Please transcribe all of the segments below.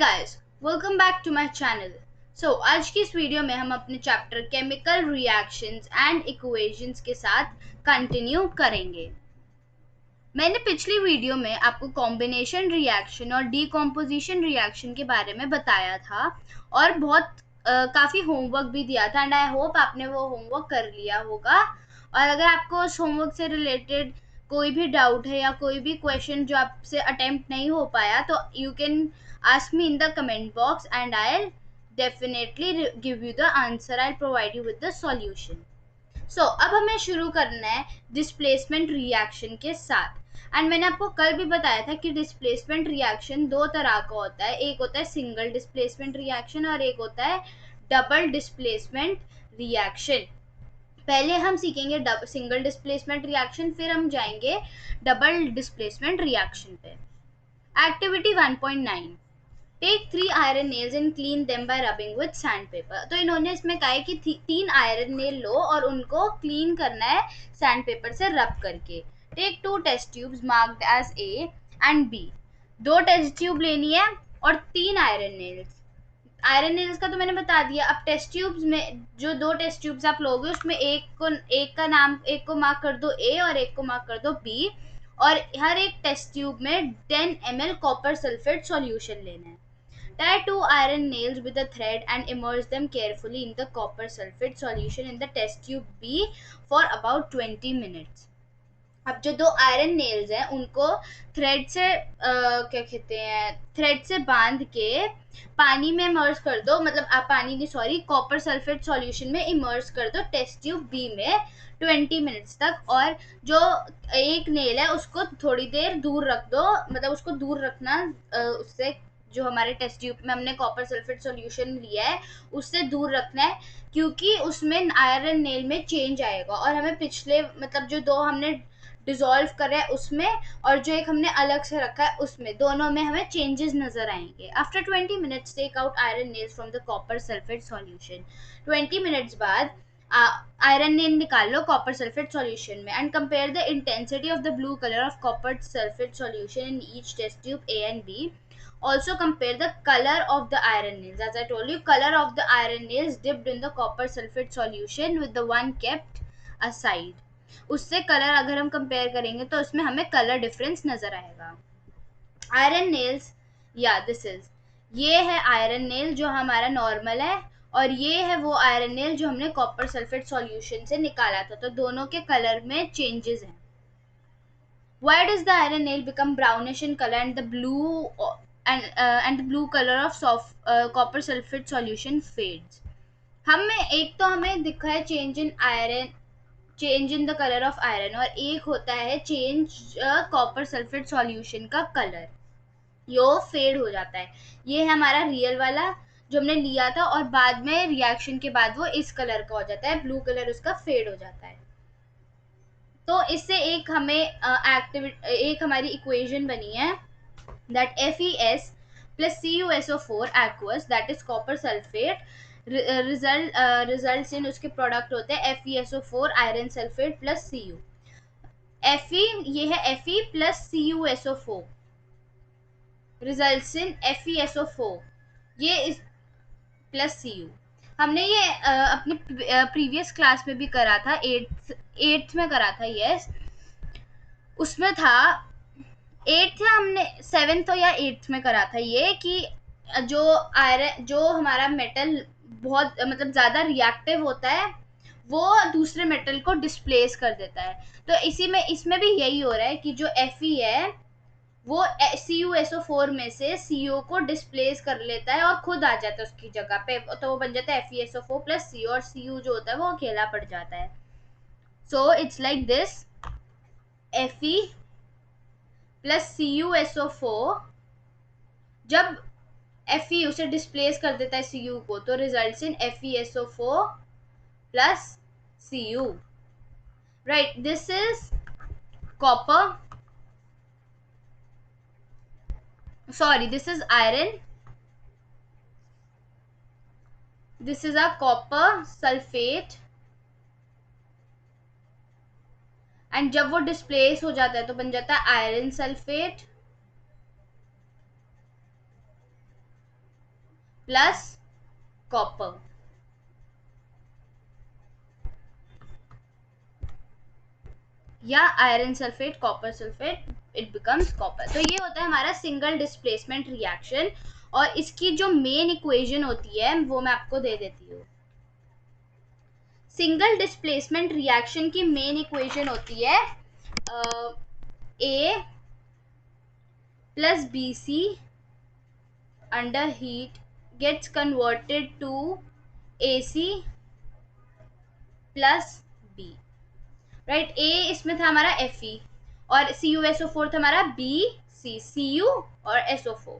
Guys, welcome back to my channel. आज की इस वीडियो में हम अपने chapter chemical reactions and equations के साथ कंटिन्यू करेंगे। मैंने पिछली वीडियो में आपको कॉम्बिनेशन रिएक्शन और डीकॉम्पोजिशन रिएक्शन के बारे में बताया था और काफ़ी होमवर्क भी दिया था एंड आई होप आपने वो होमवर्क कर लिया होगा। और अगर आपको उस होमवर्क से रिलेटेड कोई भी डाउट है या कोई भी क्वेश्चन जो आपसे अटेम्प्ट नहीं हो पाया तो you can ask me in the comment box and I'll definitely give you the answer. I'll provide you with the solution. अब हमें शुरू करना है डिस्प्लेसमेंट रिएक्शन के साथ। एंड मैंने आपको कल भी बताया था कि डिस्प्लेसमेंट रिएक्शन दो तरह का होता है। एक होता है सिंगल डिस्प्लेसमेंट रिएक्शन और एक होता है डबल डिस्प्लेसमेंट रिएक्शन। पहले हम सीखेंगे सिंगल डिस्प्लेसमेंट रिएक्शन, फिर हम जाएंगे डबल डिस्प्लेसमेंट रिएक्शन पे। Activity 1.9, take 3 iron nails and clean them by rubbing with sandpaper. तो इन्होंने इसमें कहा है कि 3 आयरन नेल लो और उनको क्लीन करना है सैंडपेपर से रब करके। Take 2 test tubes marked as A and B. 2 test tube लेनी है और 3 आयरन नेल्स। आयरन नेल्स का तो मैंने बता दिया। अब टेस्ट ट्यूब्स में जो 2 टेस्ट ट्यूब्स आप लोगे उसमें एक को मार्क कर दो ए और एक को मार्क कर दो बी, और हर एक टेस्ट ट्यूब में 10 ml कॉपर सल्फेट सॉल्यूशन लेना है। Tie 2 iron nails with a thread and immerse them carefully in the copper sulfate solution in the test tube B for about 20 minutes. अब जो 2 iron nails हैं उनको thread से thread से बांध के पानी में इमर्स कर दो, मतलब आप पानी नहीं सॉरी कॉपर सल्फेट सॉल्यूशन में इमर्स कर दो टेस्ट ट्यूब बी में 20 मिनट्स तक। और जो एक नेल है उसको थोड़ी देर दूर रख दो, मतलब उसको दूर रखना उससे, जो हमारे टेस्ट ट्यूब में हमने कॉपर सल्फेट सॉल्यूशन लिया है उससे दूर रखना है, क्योंकि उसमें आयरन नेल में चेंज आएगा और हमें पिछले मतलब जो 2 हमने डिसॉल्व कर रहा है उसमें और जो एक हमने अलग से रखा है उसमें, दोनों में हमें चेंजेस नजर आएंगे। After 20 minutes take out iron nails from the copper sulphate solution. 20 minutes बाद आयरन नेल निकाल लो कॉपर सल्फेट सॉल्यूशन में and compare the intensity of the blue colour of copper sulphate solution in each test tube A and B. Also compare the color of the iron nails. As I told you, color of the iron nails dipped in the copper sulfate solution with the one kept aside. उससे colour अगर हम compare करेंगे तो उसमें हमें colour difference नजर आएगा। Iron nails, या दिस इज, ये है आयरन नेल जो हमारा नॉर्मल है और ये है वो आयरन नेल जो हमने कॉपर सल्फेट सॉल्यूशन से निकाला था। तो दोनों के कलर में चेंजेस हैं। Why does the iron nail become brownish in color and the blue color of soft copper sulfate solution fades? हमें दिखा है change in the colour of iron, और एक होता है चेंज कॉपर सल्फेट सॉल्यूशन का कलर, यो fade हो जाता है। ये है हमारा रियल वाला जो हमने लिया था और बाद में रिएक्शन के बाद वो इस कलर का हो जाता है, ब्लू कलर उसका फेड हो जाता है। तो इससे एक हमारी इक्वेशन बनी है that FeS plus CuSO4 aqueous that is copper sulfate results in उसके प्रोडक्ट होते हैं FeSO4 iron sulfate plus Cu. Fe ये है Fe plus CuSO4 results in FeSO4 ये इस प्लस Cu। हमने ये अपनी प्रीवियस क्लास में भी करा था, एट्थ में करा था, यस उसमें था एट्थ या हमने सेवेंथ या एट्थ में करा था ये कि जो हमारा मेटल बहुत मतलब ज़्यादा रिएक्टिव होता है वो दूसरे मेटल को डिस्प्लेस कर देता है। तो इसमें भी यही हो रहा है कि जो Fe है वो CuSO4 में से Cu को डिस्प्लेस कर लेता है और खुद आ जाता है उसकी जगह पे, तो वो बन जाता है FeSO4 प्लस Cu, और Cu जो होता है वो अकेला पड़ जाता है। So it's like this, Fe plus CuSO4 जब Fe उसे डिस्प्लेस कर देता है Cu को तो results in FeSO4 plus Cu, right. This is copper, sorry, this is iron, this is a copper sulfate, and जब वो डिस्प्लेस हो जाता है तो बन जाता है आयरन सल्फेट प्लस कॉपर, या iron sulphate copper sulphate, it becomes copper. तो ये होता है हमारा सिंगल डिस्प्लेसमेंट रिएक्शन, और इसकी जो मेन इक्वेशन होती है वो मैं आपको दे देती हूँ। सिंगल डिस्प्लेसमेंट रिएक्शन की मेन इक्वेशन होती है A plus B C under heat gets converted to A C plus B, right. A इसमें था हमारा एफ ई, और CuSO4 था हमारा BC, Cu और SO4।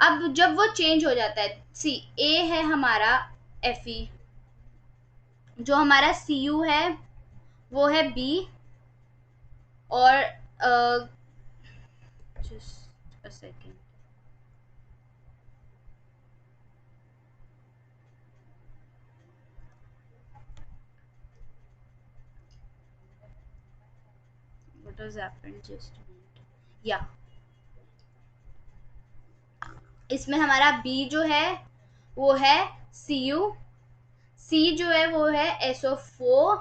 अब जब वो चेंज हो जाता है, सी ए है हमारा Fe, जो हमारा Cu है वो है B, और just a second, what has happened, just या इसमें हमारा B जो है वो है Cu, C जो है वो है SO4।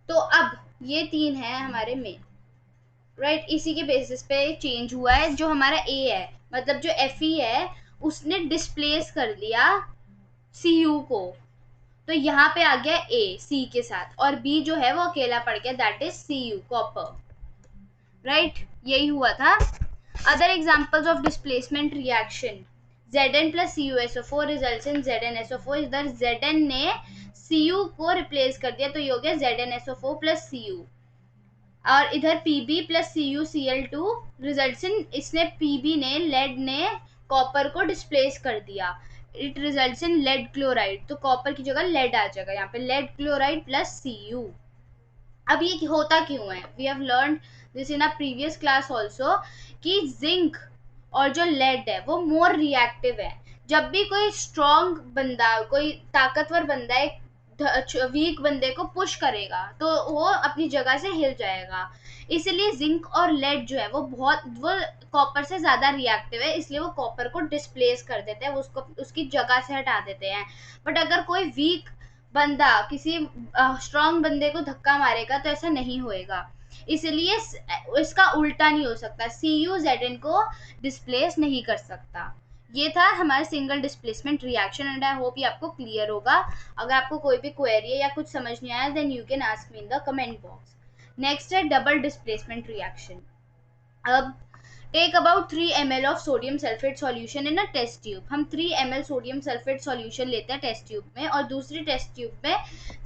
तो अब ये तीन है हमारे मेन, राइट। इसी के बेसिस पे चेंज हुआ है। जो हमारा ए है, मतलब जो एफ ई है, उसने डिस्प्लेस कर दिया सी यू को, तो यहाँ पे आ गया ए सी के साथ, और बी जो है वो अकेला पड़ गया, that is C U copper, right. यही हुआ था। Other examples of displacement reaction, Zn plus CuSO4 results in ZnSO4। इधर Zn ने Cu को रिप्लेस कर दिया, तो ये हो गया ZnSO4 plus Cu, और इधर Pb plus CuCl2 results in, इसने Pb ने, लेड ने कॉपर को डिस्प्लेस कर दिया, it results in lead chloride. तो कॉपर की जगह लेड आ जाएगा यहाँ पे, लेड क्लोराइड प्लस Cu। अब ये होता क्यों है, we have learn this in a previous class also, कि जिंक और जो लेड है वो मोर रिएक्टिव है। जब भी कोई स्ट्रॉन्ग बंदा, कोई ताकतवर बंदा एक वीक बंदे को पुश करेगा तो वो अपनी जगह से हिल जाएगा। इसलिए जिंक और लेड जो है वो कॉपर से ज्यादा रिएक्टिव है, इसलिए वो कॉपर को डिस्प्लेस कर देते हैं, वो उसको उसकी जगह से हटा देते हैं। बट अगर कोई वीक बंदा किसी स्ट्रॉन्ग बंदे को धक्का मारेगा तो ऐसा नहीं होएगा, इसलिए इसका उल्टा नहीं हो सकता, Cu को डिस्प्लेस नहीं कर सकता। ये था हमारा single displacement reaction, and I hope ये आपको क्लियर होगा। अगर आपको कोई भी क्वेरी है या कुछ समझ नहीं आया, then you can ask me in the comment box. Next है डबल डिस्प्लेसमेंट रिएक्शन। अब take about 3 ml of sodium sulphate solution in a test tube. हम 3 ml सोडियम सल्फेट सॉल्यूशन लेते हैं टेस्ट ट्यूब में, और दूसरी टेस्ट ट्यूब में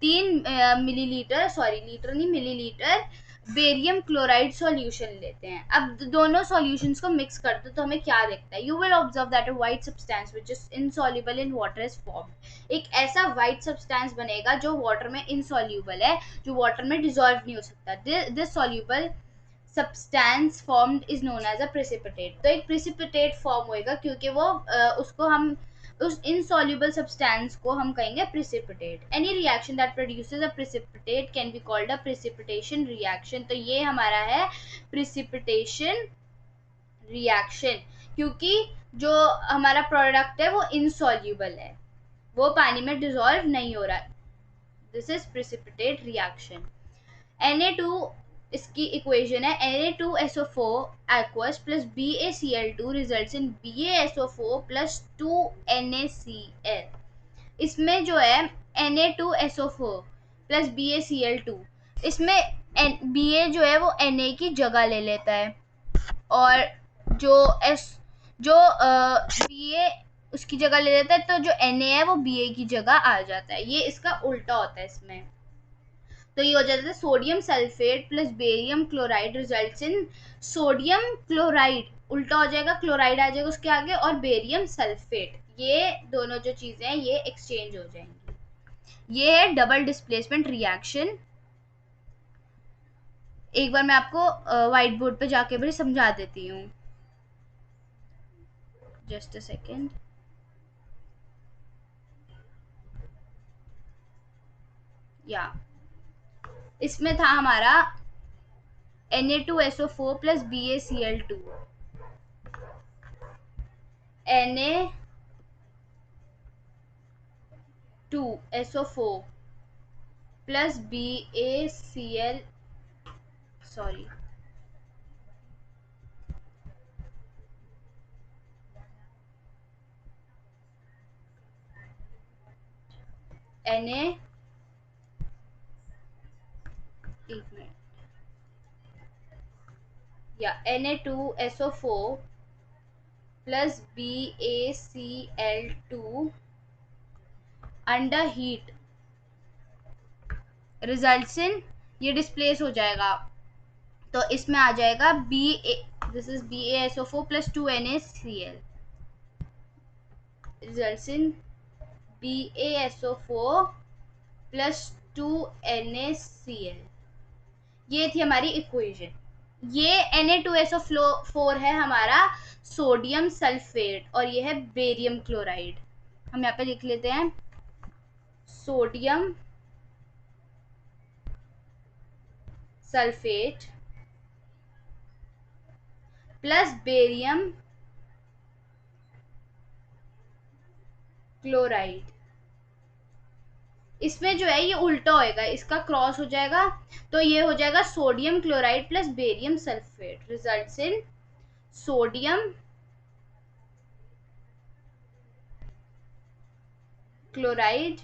3 millilitre, sorry litre नहीं, मिलीलीटर बेरियम क्लोराइड सॉल्यूशन लेते हैं। अब दोनों सॉल्यूशंस को मिक्स करते तो हमें क्या दिखता है, you will observe that a white substance which is insoluble in water is formed. एक ऐसा व्हाइट सब्सटेंस बनेगा जो वाटर में इनसॉल्युबल है, जो वाटर में डिसॉल्व नहीं हो सकता। This soluble substance formed is known as a precipitate. तो एक प्रेसिपिटेट फॉर्म होएगा, क्योंकि वो उसको हम उस इनसॉल्युबल सब्सटेंस को हम कहेंगे precipitate. Any reaction that produces a precipitate can be called a precipitation reaction. तो ये हमारा है प्रेसिपिटेशन रिएक्शन, क्योंकि जो हमारा प्रोडक्ट है वो इनसॉल्युबल है, वो पानी में डिसॉल्व नहीं हो रहा। This is precipitate reaction. Na2, इसकी इक्वेशन है Na2SO4 aqueous plus BaCl2 results in BaSO4 plus 2NaCl। इसमें जो है Na2SO4 plus BaCl2, इसमें Ba जो है वो Na की जगह ले लेता है, और जो Ba उसकी जगह ले लेता है, तो जो Na है वो Ba की जगह आ जाता है। ये इसका उल्टा होता है इसमें। तो ये हो जाता है sodium sulphate plus barium chloride results in sodium chloride, उल्टा हो जाएगा, क्लोराइड आ जाएगा उसके आगे, और बेरियम सल्फेट, ये दोनों जो चीजें हैं ये एक्सचेंज हो जाएंगी। ये है डबल डिस्प्लेसमेंट रिएक्शन। एक बार मैं आपको व्हाइट बोर्ड पे जाके भी समझा देती हूँ, जस्ट अ सेकेंड। या इसमें था हमारा Na2SO4 plus BaCl2, Na2SO4 plus BaCl, sorry, Na, एक मिनट, या Na2SO4 plus BaCl2 under heat results in, ये डिस्प्लेस हो जाएगा, तो इसमें आ जाएगा this is BaSO4 plus 2NaCl, results in BaSO4 plus 2NaCl। ये थी हमारी इक्वेशन। ये Na2SO4 है हमारा सोडियम सल्फेट और ये है बेरियम क्लोराइड। हम यहाँ पे लिख लेते हैं sodium sulphate plus barium chloride. इसमें जो है ये उल्टा होएगा, इसका क्रॉस हो जाएगा, तो ये हो जाएगा sodium chloride plus barium sulphate, results in sodium chloride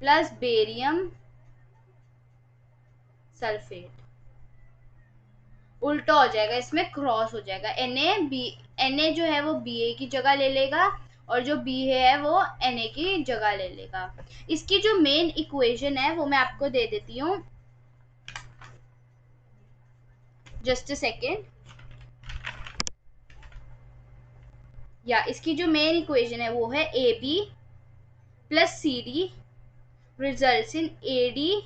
plus barium sulphate. उल्टा हो जाएगा, इसमें क्रॉस हो जाएगा, Na जो है वो Ba की जगह ले लेगा और जो B है वो Na की जगह ले लेगा। इसकी जो मेन इक्वेशन है वो मैं आपको दे देती हूँ, जस्ट अ सेकेंड। या इसकी जो मेन इक्वेशन है वो है AB plus CD results in AD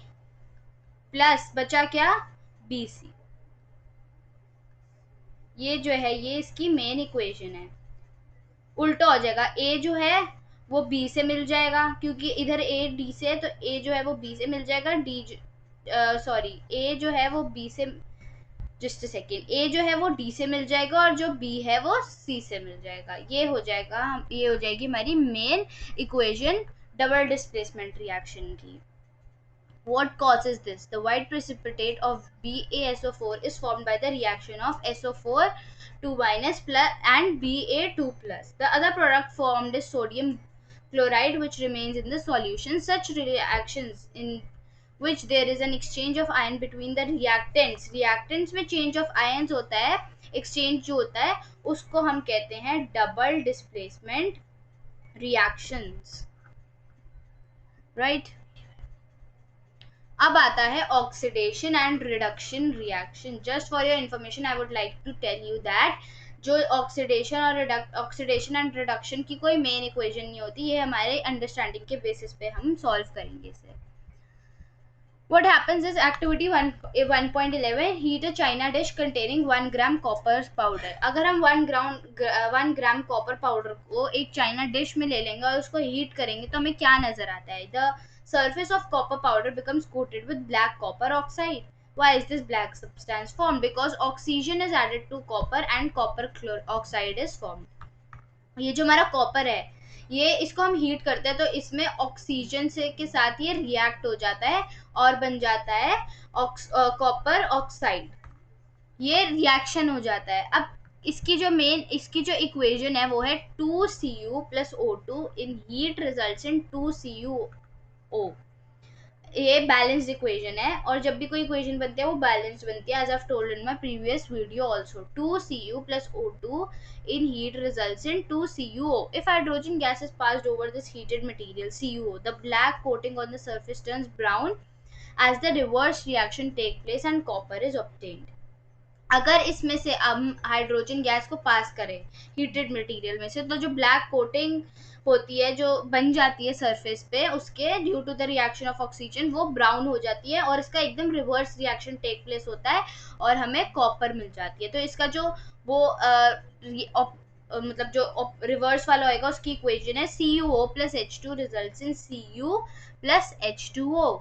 plus बचा क्या BC। ये जो है ये इसकी मेन इक्वेशन है। उल्टा हो जाएगा, A जो है वो B से मिल जाएगा क्योंकि इधर A D से है, तो A जो है वो B से मिल जाएगा, A जो है वो B से, जस्ट सेकेंड, A जो है वो D से मिल जाएगा और जो B है वो C से मिल जाएगा। ये हो जाएगा, ये हो जाएगी हमारी main equation double displacement reaction की। What causes this? The white precipitate of BaSO4 is formed by the reaction of SO4 2 minus plus and Ba2 plus. The other product formed is sodium chloride which remains in the solution. Such reactions in which there is an exchange of ion between the reactants में change of ions होता है, exchange जो होता है उसको हम कहते हैं double displacement reactions, right? अब आता है oxidation and reduction reaction. Just for your information I would like to tell you that जो ऑक्सीडेशन एंड रिडक्शन की कोई मेन इक्वेशन नहीं होती, ये हमारे अंडरस्टैंडिंग के बेसिस पे हम सॉल्व करेंगे इसे। What happens is activity 1.11 heat a china dish containing 1 gram copper powder। अगर हम 1 ग्राम कॉपर पाउडर को एक चाइना डिश में ले लेंगे और उसको हीट करेंगे तो हमें क्या नजर आता है? The surface of copper powder becomes coated with black copper oxide. Why is this black substance formed? Because oxygen is added to copper and copper oxide is formed। ये जो हमारा कॉपर है, ये इसको हम हीट करते हैं तो इसमें ऑक्सीजन से के साथ ये रिएक्ट हो जाता है और बन जाता है कॉपर ऑक्साइड। ये रिएक्शन हो जाता है। अब इसकी जो इक्वेशन है वो है 2Cu plus O2 in heat results in 2CuO। ये बैलेंस्ड इक्वेशन है और जब भी कोई इक्वेशन बनती है वो बैलेंस्ड बनती है, as I told in my previous video also. 2Cu plus O2 in heat results in 2CuO। If hydrogen gas is passed over this heated material CuO, the black coating on the surface turns brown as the reverse reaction take place and copper is obtained। अगर इसमें से हम hydrogen gas को पास करें heated material में से, तो जो ब्लैक कोटिंग होती है जो बन जाती है सरफेस पे, उसके due to the reaction of oxygen वो ब्राउन हो जाती है और इसका एकदम रिवर्स रिएक्शन टेक प्लेस होता है और हमें कॉपर मिल जाती है। तो इसका जो वो मतलब जो रिवर्स वाला होएगा उसकी इक्वेशन है CuO plus H2 results in Cu plus H2O।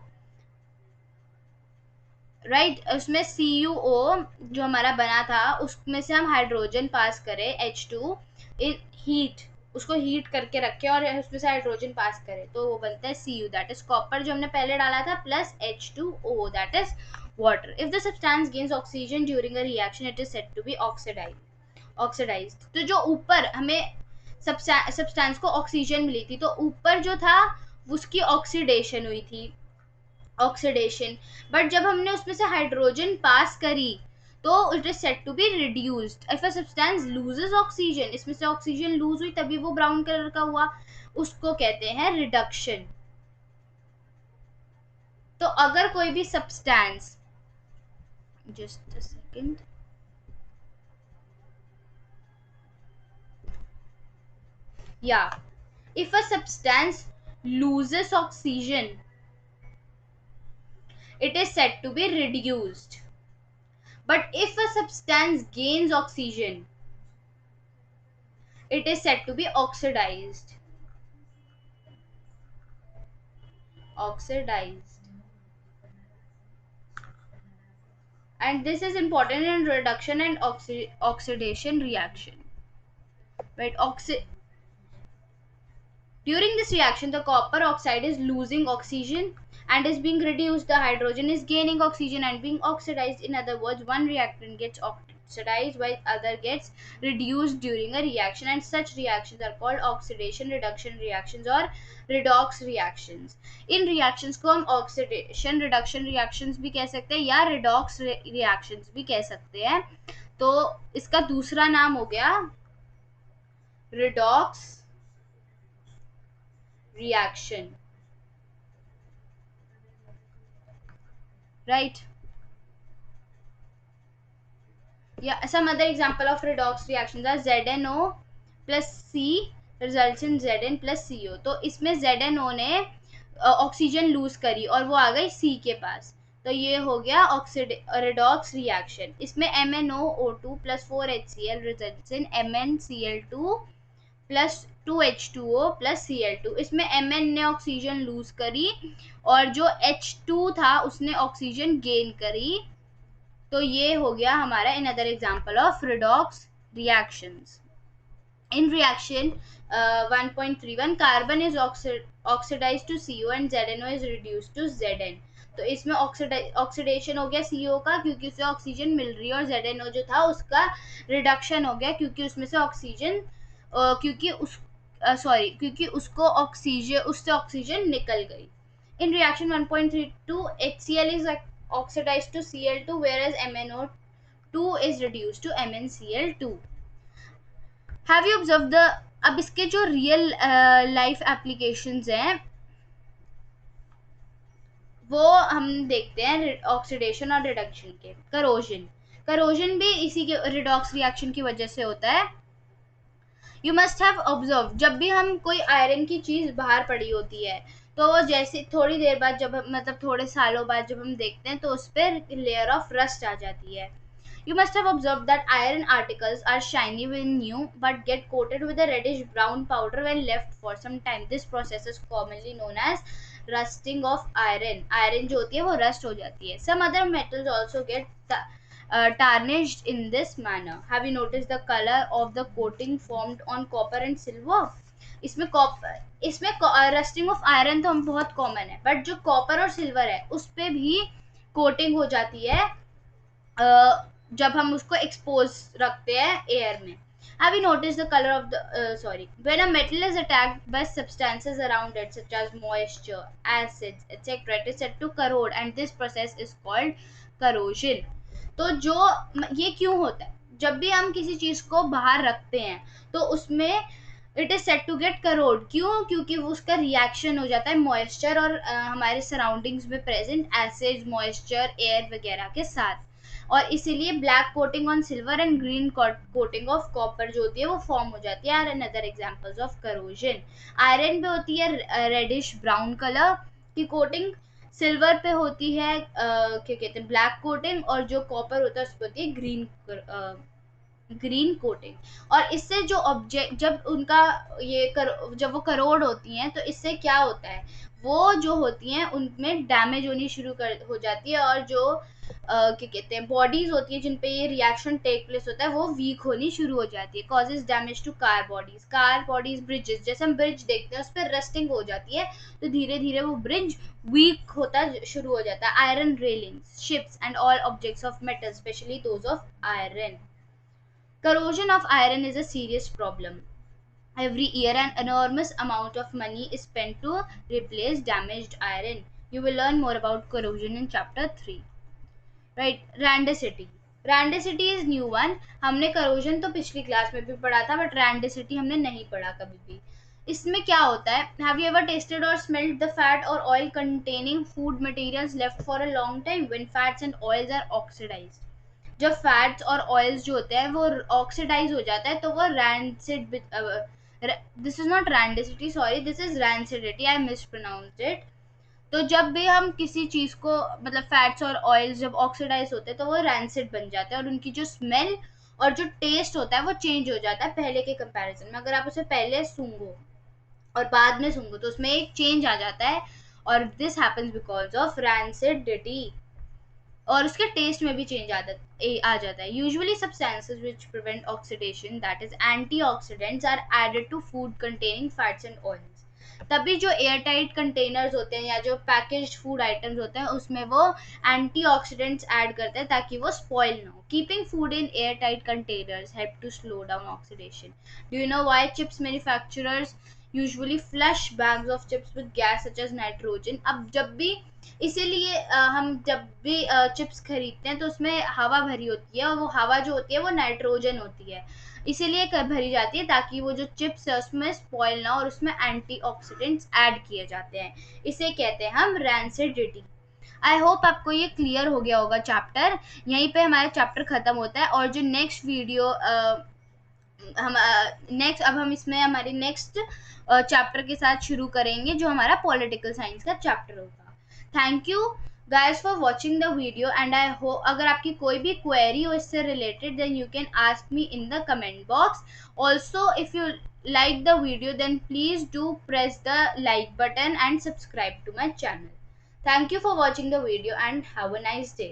Right, उसमें CuO जो हमारा बना था उसमें से हम हाइड्रोजन पास करें H2 इन हीट, उसको हीट करके रखें और उसमें से हाइड्रोजन पास करें तो वो बनता है Cu, दैट इज कॉपर जो हमने पहले डाला था, plus H2O that is water. If the substance gains oxygen during a reaction it is said to be oxidised. तो जो ऊपर हमें सब्सटेंस को ऑक्सीजन मिली थी तो ऊपर जो था उसकी ऑक्सीडेशन हुई थी, ऑक्सीडेशन. बट जब हमने उसमें से हाइड्रोजन पास करी तो it is said to be reduced. If a substance loses oxygen, इसमें से ऑक्सीजन लूज हुई तभी वो ब्राउन कलर का हुआ, उसको कहते हैं रिडक्शन. तो अगर कोई भी substance, just a second, yeah, if a substance loses oxygen it is said to be reduced, but if a substance gains oxygen it is said to be oxidized. And this is important in reduction and oxidation reaction, right? During this reaction, the copper oxide is losing oxygen and is being reduced. The hydrogen is gaining oxygen and being oxidized. In other words, one reactant gets oxidized while other gets reduced during a reaction, and such reactions are called oxidation reduction reactions or redox reactions. In reactions को हम oxidation reduction reactions भी कह सकते हैं या redox reactions भी कह सकते हैं. तो इसका दूसरा नाम हो गया redox reaction, right? Yeah, some other example of redox reactions are ZNO plus C results in Zn plus CO. तो इसमें ZNO ने ऑक्सीजन लूज करी और वो आ गई C के पास, तो ये हो गया redox reaction. इसमें MnOO2 plus 4HCl results in MnCl2 plus 2H2O plus Cl2. इसमें Mn ने ऑक्सीजन लूज करी और जो H2 था उसने ऑक्सीजन गेन करी, तो ये हो गया हमारा another example of redox reactions. In reaction 1.31 carbon is oxidized to CO and ZNO is reduced to Zn. तो इसमें ऑक्सीडेशन हो गया CO का क्योंकि उसे ऑक्सीजन मिल रही है, और ZNO जो था उसका रिडक्शन हो गया क्योंकि उसमें से ऑक्सीजन क्योंकि उसको उससे ऑक्सीजन निकल गई. In reaction 1.32 HCl is oxidized to Cl2 whereas MnO2 is reduced to MnCl2. Have you observed the, अब इसके जो रियल लाइफ एप्लीकेशंस हैं वो हम देखते हैं ऑक्सीडेशन और रिडक्शन के. करोजन भी इसी के रिडॉक्स रिएक्शन की वजह से होता है. यू मस्ट हैव ऑब्जर्व, जब भी हम कोई आयरन की चीज बाहर पड़ी होती है तो जैसे थोड़ी देर बाद जब मतलब थोड़े सालों बाद जब हम देखते हैं तो उस पर लेयर ऑफ रस्ट आ जाती है. You must have observed that iron articles are shiny when new but get coated with a reddish brown powder when left for some time. This process is commonly known as rusting of iron. Iron जो होती है वो rust हो जाती है. Some other metals also get tarnished in this manner. Have you noticed the color of the coating formed on copper and silver? इसमें rusting of iron तो हम बहुत कॉमन है, बट जो कॉपर और सिल्वर है उस पे भी कोटिंग हो जाती है जब हम उसको एक्सपोज रखते हैं एयर में. Have you noticed the color of the when a metal is attacked by substances around it such as moisture, acids, etc. it is said to corrode and this process is called corrosion. तो जो ये क्यों होता है, जब भी हम किसी चीज को बाहर रखते हैं तो उसमें it is said to get corroded. क्यों? क्योंकि वो उसका रिएक्शन हो जाता है मॉइस्चर और हमारे सराउंडिंग्स में प्रेजेंट एसिड, मॉइस्चर, एयर वगैरह के साथ, और इसीलिए black coating on silver and green coating of copper जो होती है वो फॉर्म हो जाती है. Another examples of corrosion, iron पे होती है रेडिश ब्राउन कलर की कोटिंग, सिल्वर पे होती है क्या कहते हैं ब्लैक कोटिंग, और जो कॉपर होता है उस पर होती है ग्रीन कोटिंग. और इससे जो ऑब्जेक्ट जब उनका जब वो करोड होती हैं तो इससे क्या होता है, वो जो होती हैं उनमें डैमेज होनी शुरू हो जाती है, और जो क्या कहते हैं बॉडीज होती है जिन पे ये रिएक्शन टेक प्लेस होता है वो वीक होनी शुरू हो जाती है. Causes damage to car bodies bridges. जैसे हम ब्रिज देखते हैं उस पर रस्टिंग हो जाती है तो धीरे धीरे वो ब्रिज वीक होता शुरू हो जाता है. Iron railings ships and all objects of metal specially those of iron. Corrosion of iron is a serious problem. Every year, an enormous amount of money is spent to replace damaged iron. You will learn more about corrosion in chapter 3. Right, Randicity. Randicity is new one. हमने corrosion तो पिछली class में भी पढ़ा था but Randicity हमने नहीं पढ़ा कभी भी. इसमें क्या होता है? Have you ever tasted or smelled the fat or oil containing food materials left for a long time when fats and oils are oxidized? जब फैट्स और ऑयल्स जो होते हैं वो ऑक्सीडाइज हो जाता है तो वो rancid. This is not randicity, sorry, this is rancidity, I mispronounced it. तो जब भी हम किसी चीज को मतलब फैट्स और ऑयल्स जब ऑक्सीडाइज होते हैं तो वो रैंसिड बन जाते हैं और उनकी जो स्मेल और जो टेस्ट होता है वो चेंज हो जाता है पहले के कंपैरिजन में. अगर आप उसे पहले सूंघो और बाद में सूंघो तो उसमें एक चेंज आ जाता है और this happens because of rancidity. और उसके टेस्ट में भी चेंज आ जाता है. Usually substances which prevent oxidation that is antioxidants are added to food containing fats and oils. तभी जो एयर टाइट कंटेनर्स होते हैं या जो पैकेज्ड फूड आइटम्स होते हैं उसमें वो एंटीऑक्सीडेंट्स ऐड करते हैं ताकि वो स्पॉइल ना हो. Keeping food in air tight containers help to slow down oxidation. Do you know why chips manufacturers usually flush bags of chips with gas such as nitrogen? अब जब भी इसीलिए हम जब भी चिप्स खरीदते हैं तो उसमें हवा भरी होती है और वो हवा जो होती है वो नाइट्रोजन होती है, इसीलिए भरी जाती है ताकि वो जो चिप्स है उसमें स्पॉइल ना और उसमें एंटीऑक्सीडेंट्स ऐड किए जाते हैं. इसे कहते हैं हम रैंसिडिटी. आई होप आपको ये क्लियर हो गया होगा चैप्टर. यहीं पे हमारा चैप्टर खत्म होता है और जो नेक्स्ट वीडियो हम अब हम इसमें हमारे नेक्स्ट चैप्टर के साथ शुरू करेंगे जो हमारा पॉलिटिकल साइंस का चैप्टर होगा. Thank you guys for watching the video and I hope अगर आपकी कोई भी query हो इससे related then you can ask me in the comment box. Also if you like the video then please do press the like button and subscribe to my channel. Thank you for watching the video and have a nice day.